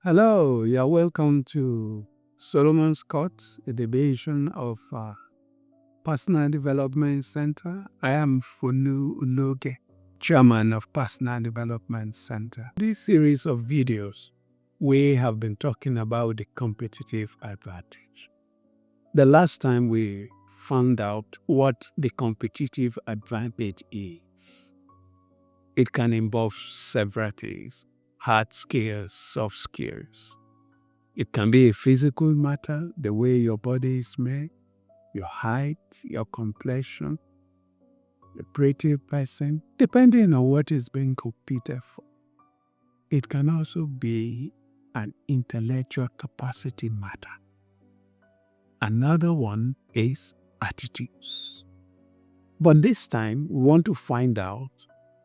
Hello, you're welcome to Solomon's Court, a division of Personal Development Center. I am Funu Unoge, Chairman of Personal Development Center. This series of videos, we have been talking about the competitive advantage. The last time we found out what the competitive advantage is. It can involve several things: hard skills, soft skills. It can be a physical matter, the way your body is made, your height, your complexion, a pretty person, depending on what is being competed for. It can also be an intellectual capacity matter. Another one is attitudes. But this time, we want to find out,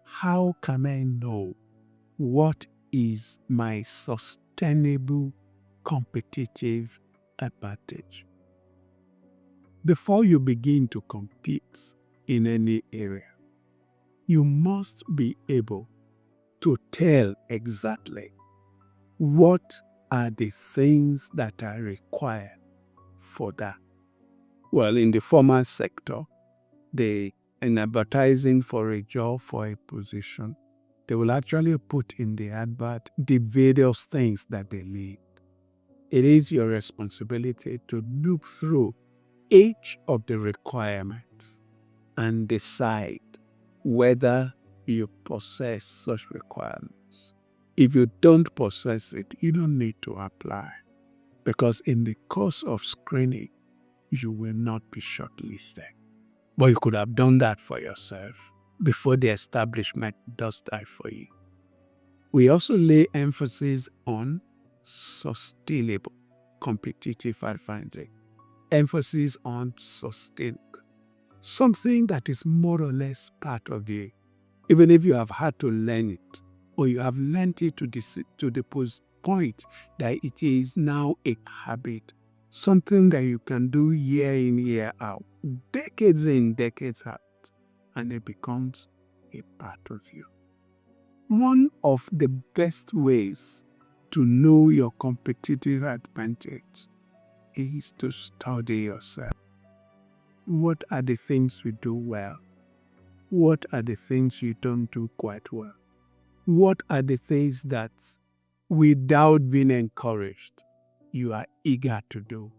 how can I know what is my sustainable competitive advantage? Before you begin to compete in any area, you must be able to tell exactly what are the things that are required for that. Well, in the formal sector, in advertising for a job, for a position, they will actually put in the advert the various things that they need. It is your responsibility to look through each of the requirements and decide whether you possess such requirements. If you don't possess it, you don't need to apply, because in the course of screening, you will not be shortlisted. But you could have done that for yourself before the establishment does that for you. We also lay emphasis on sustainable competitive advantage. Emphasis on sustainable. Something that is more or less part of you, even if you have had to learn it, or you have learned it to the point that it is now a habit, something that you can do year in, year out, decades in, decades out, and it becomes a part of you. One of the best ways to know your competitive advantage is to study yourself. What are the things you do well? What are the things you don't do quite well? What are the things that, without being encouraged, you are eager to do?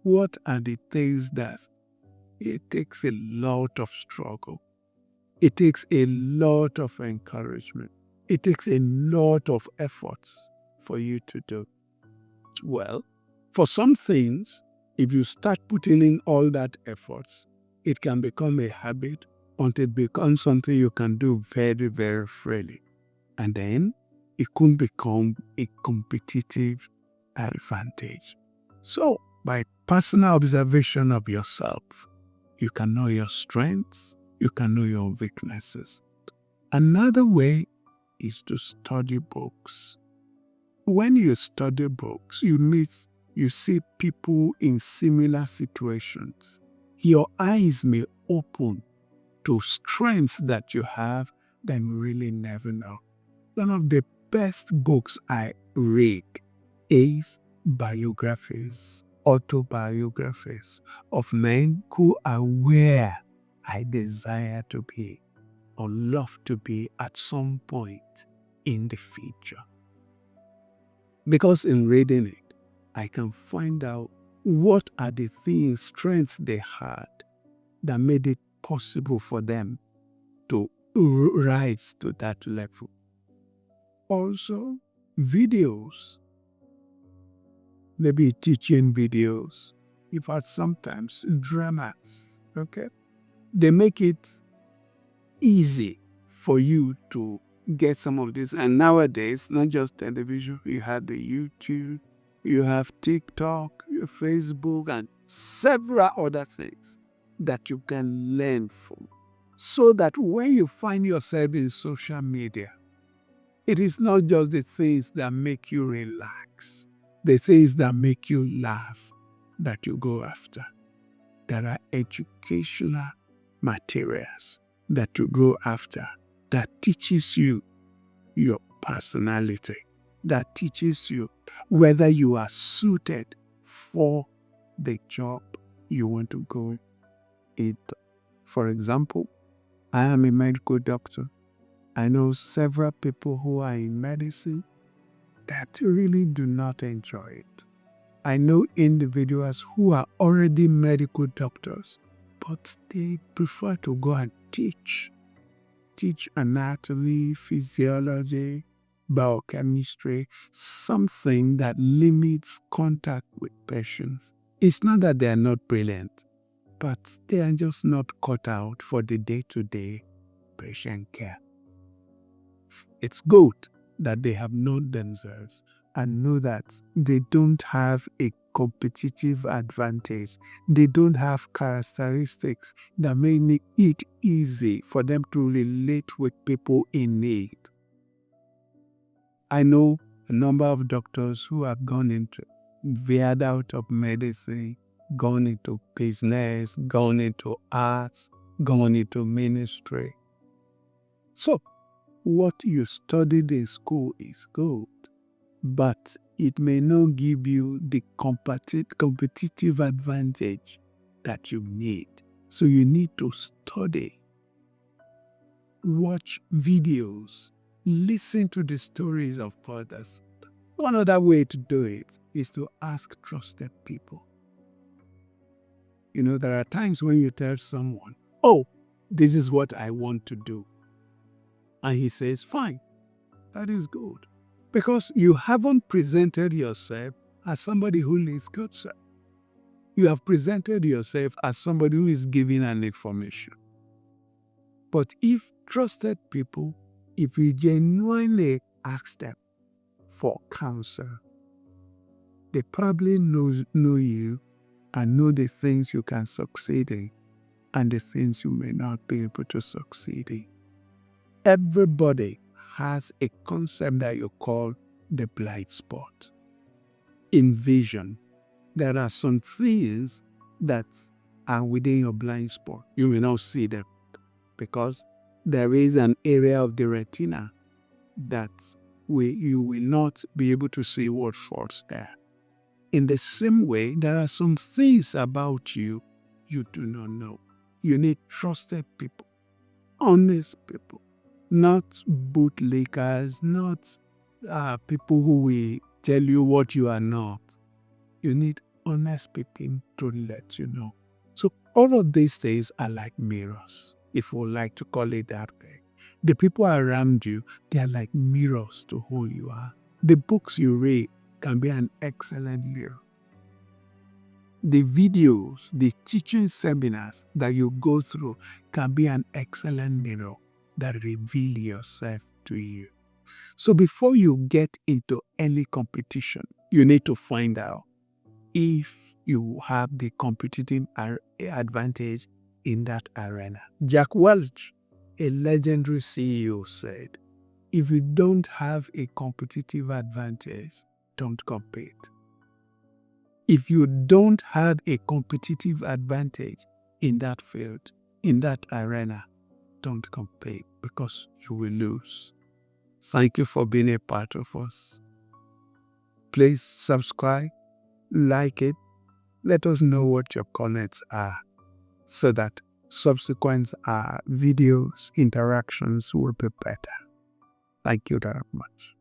What are the things that it takes a lot of struggle? It takes a lot of encouragement. It takes a lot of efforts for you to do. Well, for some things, if you start putting in all that efforts, it can become a habit until it becomes something you can do very, very freely. And then it could become a competitive advantage. So, by personal observation of yourself, you can know your strengths, you can know your weaknesses. Another way is to study books. When you study books, you see people in similar situations. Your eyes may open to strengths that you have that you really never know. One of the best books I read is biographies, autobiographies of men who are where I desire to be or love to be at some point in the future. Because in reading it, I can find out what are the strengths they had that made it possible for them to rise to that level. Also, videos, maybe teaching videos, in fact, sometimes dramas, okay? They make it easy for you to get some of this. And nowadays, not just television, you have the YouTube, you have TikTok, your Facebook, and several other things that you can learn from. So that when you find yourself in social media, it is not just the things that make you relax, the things that make you laugh that you go after. There are educational materials that you go after that teaches you your personality, that teaches you whether you are suited for the job you want to go into. For example, I am a medical doctor. I know several people who are in medicine that really do not enjoy it. I know individuals who are already medical doctors, but they prefer to go and teach anatomy, physiology, biochemistry, something that limits contact with patients. It's not that they are not brilliant, but they are just not cut out for the day-to-day patient care. It's good that they have known themselves and know that they don't have a competitive advantage. They don't have characteristics that make it easy for them to relate with people in need. I know a number of doctors who have veered out of medicine, gone into business, gone into arts, gone into ministry. So, what you studied in school is good, but it may not give you the competitive advantage that you need. So you need to study, watch videos, listen to the stories of others. One other way to do it is to ask trusted people. There are times when you tell someone, "Oh, this is what I want to do." And he says, "Fine, that is good." Because you haven't presented yourself as somebody who needs counsel. You have presented yourself as somebody who is giving an information. But if trusted people, if you genuinely ask them for counsel, they probably know you and know the things you can succeed in and the things you may not be able to succeed in. Everybody has a concept that you call the blind spot. In vision, there are some things that are within your blind spot. You may not see them because there is an area of the retina that you will not be able to see what falls there. In the same way, there are some things about you do not know. You need trusted people, honest people, not bootlickers, not people who will tell you what you are not. You need honest people to let you know. So all of these things are like mirrors, if we like to call it that way. The people around you, they are like mirrors to who you are. The books you read can be an excellent mirror. The videos, the teaching seminars that you go through can be an excellent mirror that reveal yourself to you. So before you get into any competition, you need to find out if you have the competitive advantage in that arena. Jack Welch, a legendary CEO, said, "If you don't have a competitive advantage, don't compete." If you don't have a competitive advantage in that field, in that arena, don't compete because you will lose. Thank you for being a part of us. Please subscribe, like it. Let us know what your comments are so that subsequent videos, interactions will be better. Thank you very much.